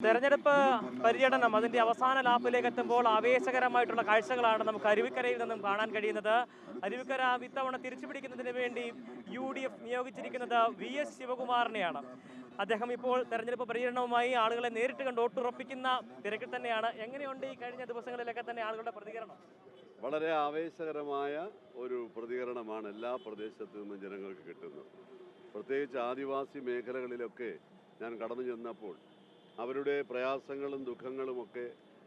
തെരഞ്ഞെടുപ്പ് പര്യടനം അതിന്റെ അവസാന ലാപ്പിലേക്ക് എത്തുമ്പോൾ ആവേശകരമായിട്ടുള്ള കാഴ്ചകളാണ് നമുക്ക് അരുവിക്കരയിൽ നിന്നും കാണാൻ കഴിയുന്നത്. അരുവിക്കര ഇത്തവണ തിരിച്ചുപിടിക്കുന്നതിന് വേണ്ടി UDF നിയോഗിച്ചിരിക്കുന്നത് VS ശിവകുമാറിനെയാണ്. അദ്ദേഹം ഇപ്പോൾ തെരഞ്ഞെടുപ്പ് പര്യടനവുമായി ആളുകളെ നേരിട്ട് കണ്ട് വോട്ടുറപ്പിക്കുന്ന തിരക്കിൽ തന്നെയാണ്. എങ്ങനെയുണ്ട് ഈ കഴിഞ്ഞ ദിവസങ്ങളിലൊക്കെ തന്നെ ആളുകളുടെ പ്രതികരണം? വളരെ ആവേശകരമായ ഒരു പ്രതികരണമാണ് എല്ലാ പ്രദേശത്തു നിന്നും ജനങ്ങൾക്ക് കിട്ടുന്നത്. പ്രത്യേകിച്ച് ആദിവാസി മേഖലകളിലൊക്കെ ഞാൻ കടന്നു ചെന്നപ്പോൾ അവരുടെ പ്രയാസങ്ങളും ദുഃഖങ്ങളുമൊക്കെ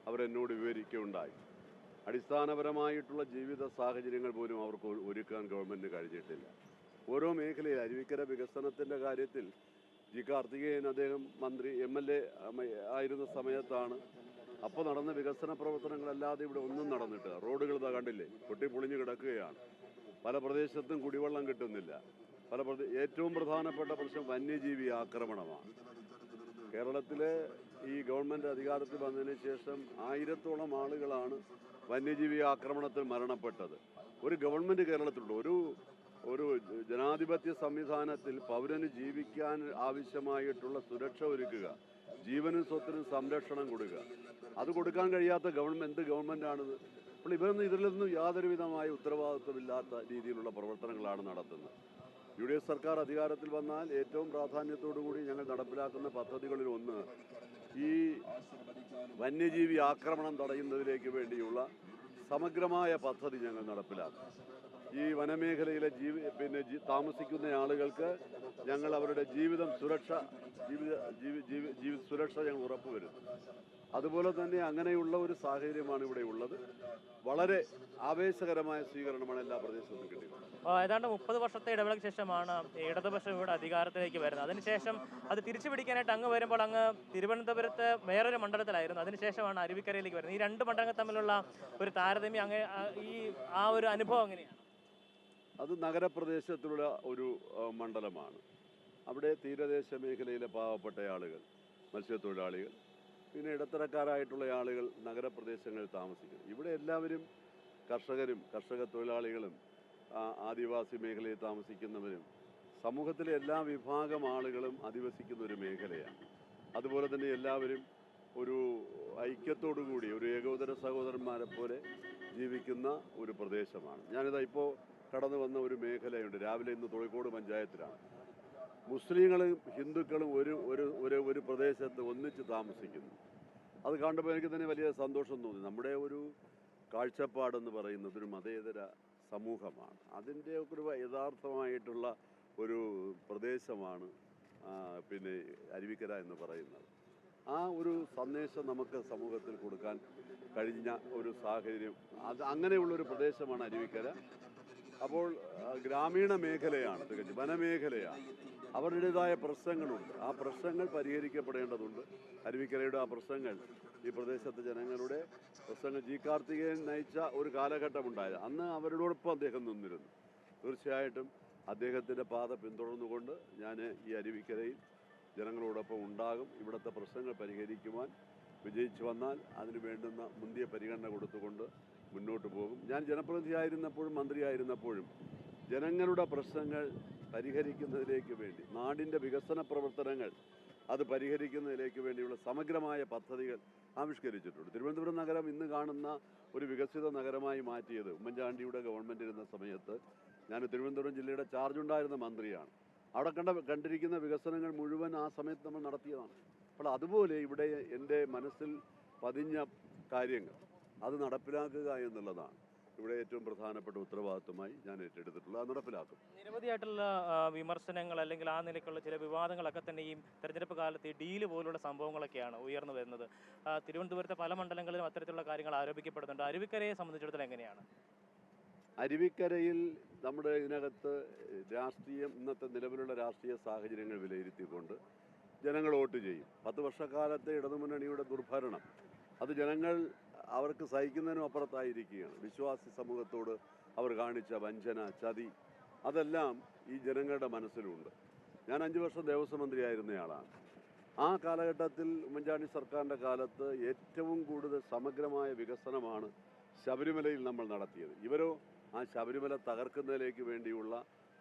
അവരെന്നോട് വിവരിക്കുകയുണ്ടായി. അടിസ്ഥാനപരമായിട്ടുള്ള ജീവിത സാഹചര്യങ്ങൾ പോലും അവർക്ക് ഒരുക്കാൻ ഗവൺമെൻറ് കഴിഞ്ഞിട്ടില്ല. ഓരോ മേഖലയിൽ അരുവിക്കര വികസനത്തിൻ്റെ കാര്യത്തിൽ കാർത്തികേയൻ അദ്ദേഹം മന്ത്രി MLA ആയിരുന്ന സമയത്താണ് അപ്പോൾ നടന്ന വികസന പ്രവർത്തനങ്ങളല്ലാതെ ഇവിടെ ഒന്നും നടന്നിട്ട് റോഡുകൾ കണ്ടില്ലേ, പൊട്ടിപ്പൊളിഞ്ഞ് കിടക്കുകയാണ്. പല പ്രദേശത്തും കുടിവെള്ളം കിട്ടുന്നില്ല. ഏറ്റവും പ്രധാനപ്പെട്ട പ്രശ്നം വന്യജീവി ആക്രമണമാണ്. കേരളത്തിലെ ഈ ഗവൺമെൻറ് അധികാരത്തിൽ വന്നതിന് ശേഷം 1000-ഓളം ആളുകളാണ് വന്യജീവി ആക്രമണത്തിൽ മരണപ്പെട്ടത്. ഒരു ഗവൺമെൻറ് കേരളത്തിലുണ്ട്. ഒരു ജനാധിപത്യ സംവിധാനത്തിൽ പൗരന് ജീവിക്കാൻ ആവശ്യമായിട്ടുള്ള സുരക്ഷ ഒരുക്കുക, ജീവനും സ്വത്തിനും സംരക്ഷണം കൊടുക്കുക. അത് കൊടുക്കാൻ കഴിയാത്ത എന്ത് ഗവൺമെൻറ്റാണിത്? അപ്പോൾ ഇവരൊന്നും ഇതിലൊന്നും യാതൊരുവിധമായ ഉത്തരവാദിത്വമില്ലാത്ത രീതിയിലുള്ള പ്രവർത്തനങ്ങളാണ് നടത്തുന്നത്. UDF സർക്കാർ അധികാരത്തിൽ വന്നാൽ ഏറ്റവും പ്രാധാന്യത്തോടുകൂടി ഞങ്ങൾ നടപ്പിലാക്കുന്ന പദ്ധതികളിൽ ഒന്ന് ഈ വന്യജീവി ആക്രമണം തടയുന്നതിലേക്ക് വേണ്ടിയുള്ള സമഗ്രമായ പദ്ധതി ഞങ്ങൾ നടപ്പിലാക്കും. ഈ വനമേഖലയിലെ താമസിക്കുന്ന ആളുകൾക്ക് ഞങ്ങൾ അവരുടെ ജീവിത സുരക്ഷ ഞങ്ങൾ ഉറപ്പുവരുത്തും. അതുപോലെ തന്നെ അങ്ങനെയുള്ള ഒരു സാഹചര്യമാണ് ഇവിടെ ഉള്ളത്. വളരെ ആവേശകരമായ സ്വീകരണമാണ് എല്ലാ പ്രദേശത്തും കിട്ടിയത്. ഏതാണ്ട് 30 വർഷത്തെ ഇടവേളയ്ക്ക് ശേഷമാണ് ഇടതുപക്ഷം ഇവിടെ അധികാരത്തിലേക്ക് വരുന്നത്. അതിനുശേഷം അത് തിരിച്ചു പിടിക്കാനായിട്ട് അങ്ങ് വരുമ്പോൾ അങ്ങ് തിരുവനന്തപുരത്ത് വേറൊരു മണ്ഡലത്തിലായിരുന്നു. അതിനുശേഷമാണ് അരുവിക്കരയിലേക്ക് വരുന്നത്. ഈ രണ്ട് മണ്ഡലങ്ങൾ തമ്മിലുള്ള ഒരു താരതമ്യം ആ ഒരു അനുഭവം എങ്ങനെയാണ്? അത് നഗരപ്രദേശത്തുള്ള ഒരു മണ്ഡലമാണ്. അവിടെ തീരദേശ മേഖലയിലെ പാവപ്പെട്ട ആളുകൾ, മത്സ്യത്തൊഴിലാളികൾ, പിന്നെ ഇടത്തരക്കാരായിട്ടുള്ള ആളുകൾ നഗരപ്രദേശങ്ങളിൽ താമസിക്കുന്നു. ഇവിടെ എല്ലാവരും കർഷകരും കർഷക തൊഴിലാളികളും ആദിവാസി മേഖലയിൽ താമസിക്കുന്നവരും സമൂഹത്തിലെ എല്ലാ വിഭാഗം ആളുകളും അധിവസിക്കുന്ന ഒരു മേഖലയാണ്. അതുപോലെ തന്നെ എല്ലാവരും ഒരു ഐക്യത്തോടു കൂടി ഒരു ഏകോദര സഹോദരന്മാരെ പോലെ ജീവിക്കുന്ന ഒരു പ്രദേശമാണ്. ഞാനിതാ ഇപ്പോൾ കടന്നു വന്ന ഒരു മേഖലയുണ്ട്. രാവിലെ ഇന്ന് തൊഴിക്കോട് പഞ്ചായത്തിലാണ്. മുസ്ലിങ്ങളും ഹിന്ദുക്കളും ഒരു പ്രദേശത്ത് ഒന്നിച്ച് താമസിക്കുന്നു. അത് കണ്ടപ്പോൾ എനിക്ക് തന്നെ വലിയ സന്തോഷം തോന്നി. നമ്മുടെ ഒരു കാഴ്ചപ്പാടെന്ന് പറയുന്നത് ഒരു മതേതര സമൂഹമാണ്. അതിൻ്റെ ഒരു യഥാർത്ഥമായിട്ടുള്ള ഒരു പ്രദേശമാണ് പിന്നെ അരുവിക്കര എന്ന് പറയുന്നത്. ആ ഒരു സന്ദേശം നമുക്ക് സമൂഹത്തിൽ കൊടുക്കാൻ കഴിഞ്ഞ ഒരു സാഹചര്യം, അങ്ങനെയുള്ളൊരു പ്രദേശമാണ് അരുവിക്കര. അപ്പോൾ ഗ്രാമീണ മേഖലയാണ്, തികച്ചും വനമേഖലയാണ്. അവരുടേതായ പ്രശ്നങ്ങളുണ്ട്. ആ പ്രശ്നങ്ങൾ പരിഹരിക്കപ്പെടേണ്ടതുണ്ട്. അരുവിക്കരയുടെ ആ പ്രശ്നങ്ങൾ, ഈ പ്രദേശത്തെ ജനങ്ങളുടെ പ്രശ്നങ്ങൾ കാർത്തികേയൻ നയിച്ച ഒരു കാലഘട്ടമുണ്ടായത്. അന്ന് അവരോടൊപ്പം അദ്ദേഹം നിന്നിരുന്നു. തീർച്ചയായിട്ടും അദ്ദേഹത്തിൻ്റെ പാത പിന്തുടർന്നുകൊണ്ട് ഞാൻ ഈ അരുവിക്കരയിൽ ജനങ്ങളോടൊപ്പം ഉണ്ടാകും. ഇവിടുത്തെ പ്രശ്നങ്ങൾ പരിഹരിക്കുവാൻ വിജയിച്ചു വന്നാൽ അതിന് വേണ്ടുന്ന മുന്തിയ പരിഗണന കൊടുത്തുകൊണ്ട് മുന്നോട്ട് പോകും. ഞാൻ ജനപ്രതിനിധിയായിരുന്നപ്പോഴും മന്ത്രിയായിരുന്നപ്പോഴും ജനങ്ങളുടെ പ്രശ്നങ്ങൾ പരിഹരിക്കുന്നതിലേക്ക് വേണ്ടി, നാടിൻ്റെ വികസന പ്രവർത്തനങ്ങൾ അത് പരിഹരിക്കുന്നതിലേക്ക് വേണ്ടിയുള്ള സമഗ്രമായ പദ്ധതികൾ ആവിഷ്കരിച്ചിട്ടുണ്ട്. തിരുവനന്തപുരം നഗരം ഇന്ന് കാണുന്ന ഒരു വികസിത നഗരമായി മാറ്റിയത് ഉമ്മൻചാണ്ടിയുടെ ഗവൺമെൻറ് ഇരുന്ന സമയത്ത് ഞാൻ തിരുവനന്തപുരം ജില്ലയുടെ ചാർജ് ഉണ്ടായിരുന്ന മന്ത്രിയാണ്. അവിടെ കണ്ടിരിക്കുന്ന വികസനങ്ങൾ മുഴുവൻ ആ സമയത്ത് നമ്മൾ നടത്തിയതാണ്. അപ്പോൾ അതുപോലെ ഇവിടെ എൻ്റെ മനസ്സിൽ പതിഞ്ഞ കാര്യങ്ങൾ അത് നടപ്പിലാക്കുക എന്നുള്ളതാണ് ഇവിടെ ഏറ്റവും പ്രധാനപ്പെട്ട ഉത്തരവാദിത്വമായി ഞാൻ ഏറ്റെടുത്തിട്ടുള്ളത്. അത് നടപ്പിലാക്കും. നിരവധിയായിട്ടുള്ള വിമർശനങ്ങൾ അല്ലെങ്കിൽ ആ നിലയ്ക്കുള്ള ചില വിവാദങ്ങളൊക്കെ തന്നെ ഈ തെരഞ്ഞെടുപ്പ് കാലത്ത് ഡീല് പോലുള്ള സംഭവങ്ങളൊക്കെയാണ് ഉയർന്നു വരുന്നത്. തിരുവനന്തപുരത്തെ പല മണ്ഡലങ്ങളിലും അത്തരത്തിലുള്ള കാര്യങ്ങൾ ആരോപിക്കപ്പെടുന്നുണ്ട്. അരുവിക്കരയെ സംബന്ധിച്ചിടത്തോളം എങ്ങനെയാണ്? അരുവിക്കരയിൽ നമ്മുടെ ഇതിനകത്ത് ഇന്നത്തെ നിലവിലുള്ള രാഷ്ട്രീയ സാഹചര്യങ്ങൾ വിലയിരുത്തിക്കൊണ്ട് ജനങ്ങൾ വോട്ട് ചെയ്യും. 10 വർഷക്കാലത്തെ ഇടതുമുന്നണിയുടെ ദുർഭരണം അത് ജനങ്ങൾ അവർക്ക് സഹിക്കുന്നതിനും അപ്പുറത്തായിരിക്കുകയാണ്. വിശ്വാസി സമൂഹത്തോട് അവർ കാണിച്ച വഞ്ചന, ചതി, അതെല്ലാം ഈ ജനങ്ങളുടെ മനസ്സിലുണ്ട്. ഞാൻ 5 വർഷം ദേവസ്വം മന്ത്രിയായിരുന്നയാളാണ്. ആ കാലഘട്ടത്തിൽ ഉമ്മൻചാണ്ടി സർക്കാരിൻ്റെ കാലത്ത് ഏറ്റവും കൂടുതൽ സമഗ്രമായ വികസനമാണ് ശബരിമലയിൽ നമ്മൾ നടത്തിയത്. ഇവരോ ആ ശബരിമല തകർക്കുന്നതിലേക്ക് വേണ്ടിയുള്ള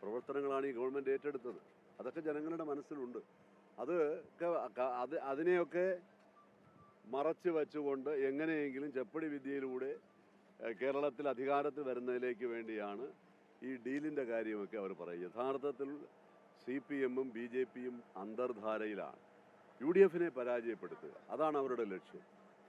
പ്രവർത്തനങ്ങളാണ് ഈ ഗവൺമെൻറ് ഏറ്റെടുത്തത്. അതൊക്കെ ജനങ്ങളുടെ മനസ്സിലുണ്ട്. അതിനെയൊക്കെ മറച്ചു വെച്ചുകൊണ്ട് എങ്ങനെയെങ്കിലും ചെപ്പടി വിദ്യയിലൂടെ കേരളത്തിൽ അധികാരത്തിൽ വരുന്നതിലേക്ക് വേണ്ടിയാണ് ഈ ഡീലിൻ്റെ കാര്യമൊക്കെ അവർ പറയും. യഥാർത്ഥത്തിൽ CPM-ഉം BJP-യും അന്തർധാരയിലാണ്. UDF പരാജയപ്പെടുത്തുക, അതാണ് അവരുടെ ലക്ഷ്യം.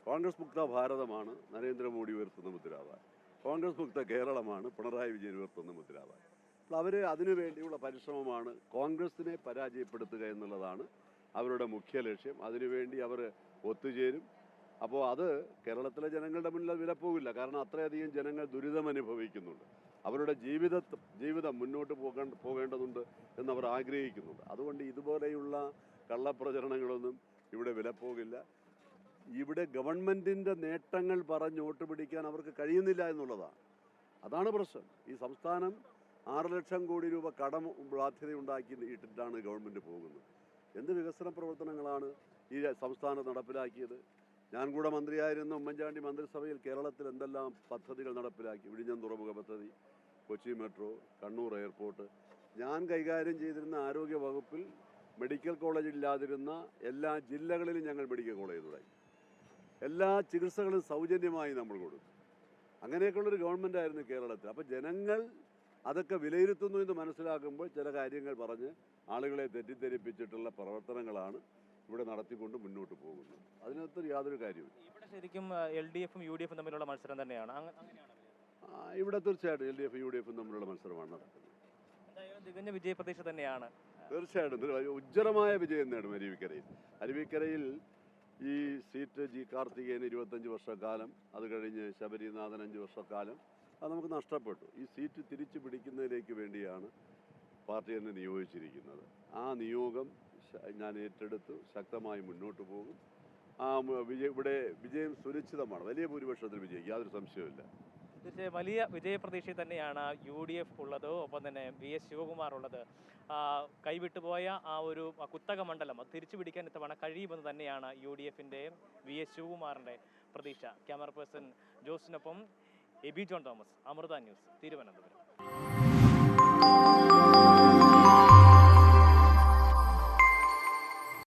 കോൺഗ്രസ് മുക്ത ഭാരതമാണ് നരേന്ദ്രമോദി ഉയർത്തുന്ന മുദ്രാവാക്യം. കോൺഗ്രസ് മുക്ത കേരളമാണ് പിണറായി വിജയൻ ഉയർത്തുന്ന മുദ്രാവാക്യം. അപ്പോൾ അവർ അതിനു വേണ്ടിയുള്ള പരിശ്രമമാണ്. കോൺഗ്രസിനെ പരാജയപ്പെടുത്തുക എന്നുള്ളതാണ് അവരുടെ മുഖ്യ ലക്ഷ്യം. അതിനുവേണ്ടി അവർ ഒത്തുചേരും. അപ്പോൾ അത് കേരളത്തിലെ ജനങ്ങളുടെ മുന്നിൽ വിലപ്പോകില്ല. കാരണം അത്രയധികം ജനങ്ങൾ ദുരിതം അനുഭവിക്കുന്നുണ്ട്. അവരുടെ ജീവിതം മുന്നോട്ട് പോകേണ്ടതുണ്ട് എന്നവർ ആഗ്രഹിക്കുന്നുണ്ട്. അതുകൊണ്ട് ഇതുപോലെയുള്ള കള്ളപ്രചരണങ്ങളൊന്നും ഇവിടെ വിലപ്പോകില്ല. ഇവിടെ ഗവൺമെൻറ്റിൻ്റെ നേട്ടങ്ങൾ പറഞ്ഞ് വോട്ട് പിടിക്കാൻ അവർക്ക് കഴിയുന്നില്ല എന്നുള്ളതാണ്. അതാണ് പ്രശ്നം. ഈ സംസ്ഥാനം 6 ലക്ഷം കോടി രൂപ കടം ബാധ്യതയുണ്ടാക്കി ഇട്ടിട്ടാണ് ഗവൺമെൻറ് പോകുന്നത്. എന്ത് വികസന പ്രവർത്തനങ്ങളാണ് ഈ സംസ്ഥാനം നടപ്പിലാക്കിയത്? ഞാൻ കൂടെ മന്ത്രിയായിരുന്ന ഉമ്മൻചാണ്ടി മന്ത്രിസഭയിൽ കേരളത്തിൽ എന്തെല്ലാം പദ്ധതികൾ നടപ്പിലാക്കി. വിഴിഞ്ഞം തുറമുഖ പദ്ധതി, കൊച്ചി മെട്രോ, കണ്ണൂർ എയർപോർട്ട്. ഞാൻ കൈകാര്യം ചെയ്തിരുന്ന ആരോഗ്യ വകുപ്പിൽ മെഡിക്കൽ കോളേജ് ഇല്ലാതിരുന്ന എല്ലാ ജില്ലകളിലും ഞങ്ങൾ മെഡിക്കൽ കോളേജ് തുടങ്ങി. എല്ലാ ചികിത്സകളും സൗജന്യമായി നമ്മൾ കൊടുത്തു. അങ്ങനെയൊക്കെയുള്ളൊരു ഗവൺമെൻറ്റായിരുന്നു കേരളത്തിൽ. അപ്പോൾ ജനങ്ങൾ അതൊക്കെ വിലയിരുത്തുന്നു എന്ന് മനസ്സിലാക്കുമ്പോൾ ചില കാര്യങ്ങൾ പറഞ്ഞ് ആളുകളെ തെറ്റിദ്ധരിപ്പിച്ചിട്ടുള്ള പ്രവർത്തനങ്ങളാണ് ഇവിടെ നടത്തിക്കൊണ്ട് മുന്നോട്ട് പോകുന്നത്. അതിനകത്ത് യാതൊരു കാര്യവും ഇവിടെ ശരിക്കും LDF-ഉം UDF-ഉം തമ്മിലുള്ള മത്സരം തന്നെയാണ്. ഇവിടെ തീർച്ചയായിട്ടും LDF UDF-ഉം തമ്മിലുള്ള മത്സരമാണ് നടക്കുന്നത്. എന്തായാലും തികഞ്ഞ വിജയ പ്രതീക്ഷ തന്നെയാണ്. തീർച്ചയായിട്ടും ഉജ്ജ്വലമായ വിജയം നേടും അരുവിക്കരയിൽ. അരുവിക്കരയിൽ ഈ സീറ്റ് G. കാർത്തികേയന് 25 വർഷക്കാലം, അത് കഴിഞ്ഞ് ശബരിനാഥൻ 5 വർഷക്കാലം, അത് നമുക്ക് നഷ്ടപ്പെട്ടു. ഈ സീറ്റ് തിരിച്ചു പിടിക്കുന്നതിലേക്ക് വേണ്ടിയാണ് പാർട്ടി എന്നെ നിയോഗിച്ചിരിക്കുന്നത്. ആ നിയോഗം ഞാൻ ഏറ്റെടുത്ത് ശക്തമായി മുന്നോട്ട് പോകും. ഇവിടെ വിജയം സുനിശ്ചിതമാണ്. വലിയ ഭൂരിപക്ഷത്തിൽ വിജയിക്കും, യാതൊരു സംശയവുമില്ല. തീർച്ചയായും വലിയ വിജയപ്രതീക്ഷ തന്നെയാണ് UDF ഉള്ളത്. ഒപ്പം തന്നെ VS ശിവകുമാർ ഉള്ളത്. കൈവിട്ടുപോയ ആ ഒരു കുത്തക മണ്ഡലം അത് തിരിച്ചു പിടിക്കാൻ ഇത്തവണ കഴിയുമെന്ന് തന്നെയാണ് UDF-ൻ്റെയും VS ശിവകുമാറിൻ്റെ പ്രതീക്ഷ. ക്യാമറ പേഴ്സൺ ജോസിനൊപ്പം എബി ജോൺ തോമസ്, അമൃത ന്യൂസ്, തിരുവനന്തപുരം.